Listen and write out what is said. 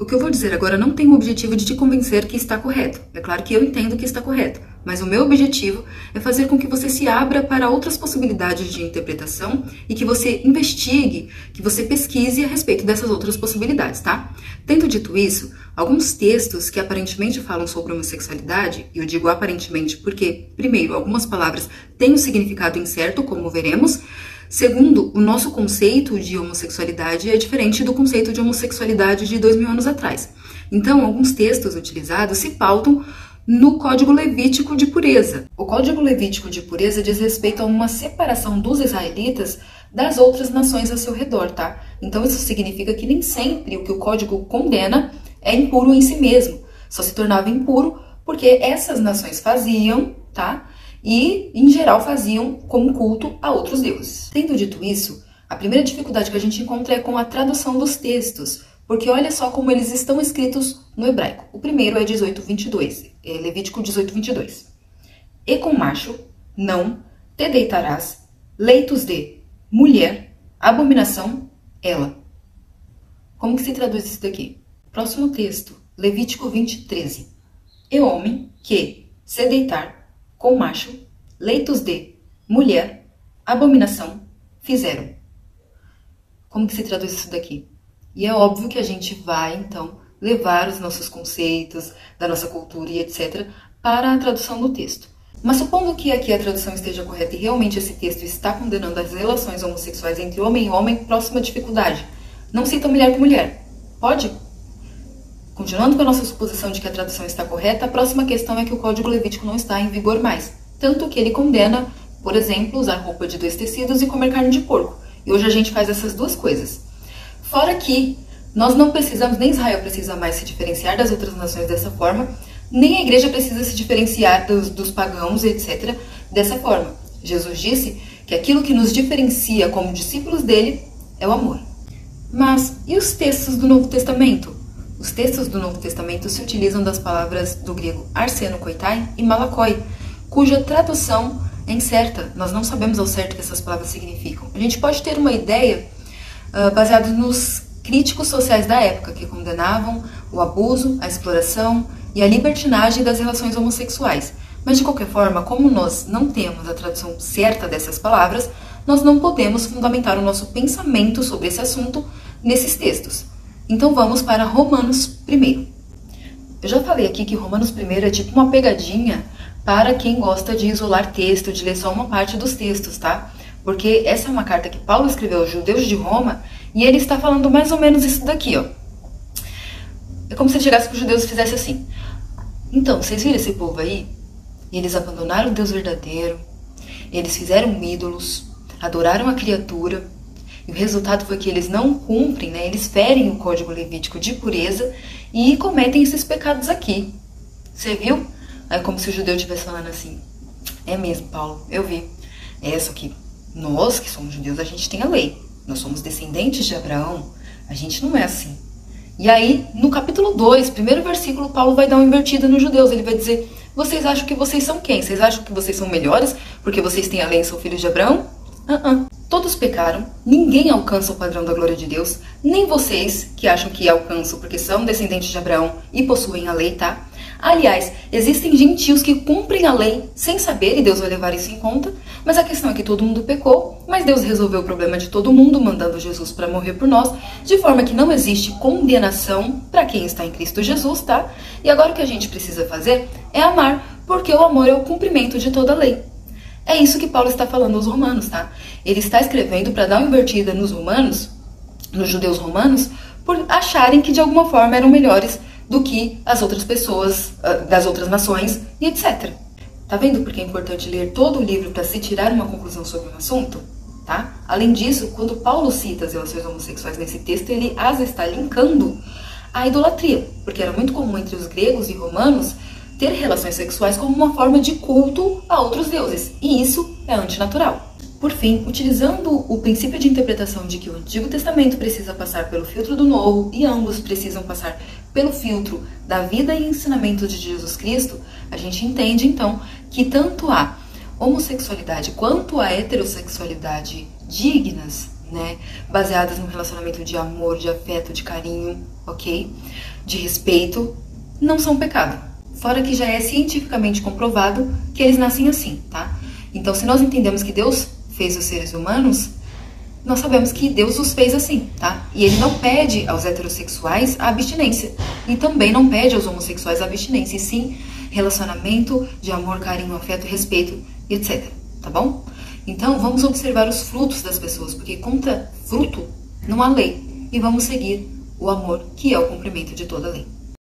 O que eu vou dizer agora não tem o objetivo de te convencer que está correto. É claro que eu entendo que está correto, mas o meu objetivo é fazer com que você se abra para outras possibilidades de interpretação e que você investigue, que você pesquise a respeito dessas outras possibilidades, tá? Tendo dito isso, alguns textos que aparentemente falam sobre homossexualidade, e eu digo aparentemente porque, primeiro, algumas palavras têm um significado incerto, como veremos. Segundo, o nosso conceito de homossexualidade é diferente do conceito de homossexualidade de 2000 anos atrás. Então, alguns textos utilizados se pautam no Código Levítico de Pureza. O Código Levítico de Pureza diz respeito a uma separação dos israelitas das outras nações ao seu redor, tá? Então, isso significa que nem sempre o que o Código condena é impuro em si mesmo. Só se tornava impuro porque essas nações faziam, tá? E, em geral, faziam como culto a outros deuses. Tendo dito isso, a primeira dificuldade que a gente encontra é com a tradução dos textos, porque olha só como eles estão escritos no hebraico. O primeiro é 18:22, é Levítico 18:22. E com macho não te deitarás, leitos de mulher, abominação, ela. Como que se traduz isso daqui? Próximo texto, Levítico 20:13. E homem que se deitar com macho, leitos de mulher, abominação, fizeram. Como que se traduz isso daqui? E é óbvio que a gente vai, então, levar os nossos conceitos, da nossa cultura e etc. para a tradução do texto. Mas supondo que aqui a tradução esteja correta e realmente esse texto está condenando as relações homossexuais entre homem e homem, próxima dificuldade. Não cita mulher com mulher. Pode? Continuando com a nossa suposição de que a tradução está correta, a próxima questão é que o Código Levítico não está em vigor mais. Tanto que ele condena, por exemplo, usar roupa de 2 tecidos e comer carne de porco. E hoje a gente faz essas duas coisas. Fora que nós não precisamos, nem Israel precisa mais se diferenciar das outras nações dessa forma, nem a igreja precisa se diferenciar dos pagãos, etc., dessa forma. Jesus disse que aquilo que nos diferencia como discípulos dele é o amor. Mas e os textos do Novo Testamento? Os textos do Novo Testamento se utilizam das palavras do grego arseno koitai e malakoi, cuja tradução é incerta. Nós não sabemos ao certo o que essas palavras significam. A gente pode ter uma ideia baseada nos críticos sociais da época, que condenavam o abuso, a exploração e a libertinagem das relações homossexuais. Mas, de qualquer forma, como nós não temos a tradução certa dessas palavras, nós não podemos fundamentar o nosso pensamento sobre esse assunto nesses textos. Então vamos para Romanos 1. Eu já falei aqui que Romanos 1 é tipo uma pegadinha para quem gosta de isolar texto, de ler só uma parte dos textos, tá? Porque essa é uma carta que Paulo escreveu aos judeus de Roma e ele está falando mais ou menos isso daqui, ó. É como se ele chegasse para os judeus e fizesse assim. Então, vocês viram esse povo aí? Eles abandonaram o Deus verdadeiro, eles fizeram ídolos, adoraram a criatura, e o resultado foi que eles não cumprem, né? Eles ferem o Código Levítico de Pureza e cometem esses pecados aqui. Você viu? É como se o judeu estivesse falando assim, é mesmo, Paulo, eu vi. É só que nós, que somos judeus, a gente tem a lei. Nós somos descendentes de Abraão, a gente não é assim. E aí, no capítulo 2, primeiro versículo, Paulo vai dar uma invertida nos judeus. Ele vai dizer, vocês acham que vocês são quem? Vocês acham que vocês são melhores porque vocês têm a lei e são filhos de Abraão? Todos pecaram, ninguém alcança o padrão da glória de Deus, nem vocês que acham que alcançam porque são descendentes de Abraão e possuem a lei, tá? Aliás, existem gentios que cumprem a lei sem saber, e Deus vai levar isso em conta, mas a questão é que todo mundo pecou, mas Deus resolveu o problema de todo mundo, mandando Jesus para morrer por nós, de forma que não existe condenação para quem está em Cristo Jesus, tá? E agora o que a gente precisa fazer é amar, porque o amor é o cumprimento de toda a lei. É isso que Paulo está falando aos romanos, tá? Ele está escrevendo para dar uma invertida nos romanos, nos judeus romanos, por acharem que de alguma forma eram melhores do que as outras pessoas, das outras nações e etc. Tá vendo porque é importante ler todo o livro para se tirar uma conclusão sobre um assunto? Tá? Além disso, quando Paulo cita as relações homossexuais nesse texto, ele as está linkando à idolatria, porque era muito comum entre os gregos e romanos ter relações sexuais como uma forma de culto a outros deuses, e isso é antinatural. Por fim, utilizando o princípio de interpretação de que o Antigo Testamento precisa passar pelo filtro do Novo e ambos precisam passar pelo filtro da vida e ensinamento de Jesus Cristo, a gente entende então que tanto a homossexualidade quanto a heterossexualidade dignas né, baseadas num relacionamento de amor, de afeto, de carinho, ok? De respeito, não são pecado. Fora que já é cientificamente comprovado que eles nascem assim, tá? Então, se nós entendemos que Deus fez os seres humanos, nós sabemos que Deus os fez assim, tá? E ele não pede aos heterossexuais a abstinência. E também não pede aos homossexuais a abstinência. E sim, relacionamento de amor, carinho, afeto, respeito, etc. Tá bom? Então, vamos observar os frutos das pessoas, porque contra fruto não há lei. E vamos seguir o amor, que é o cumprimento de toda a lei.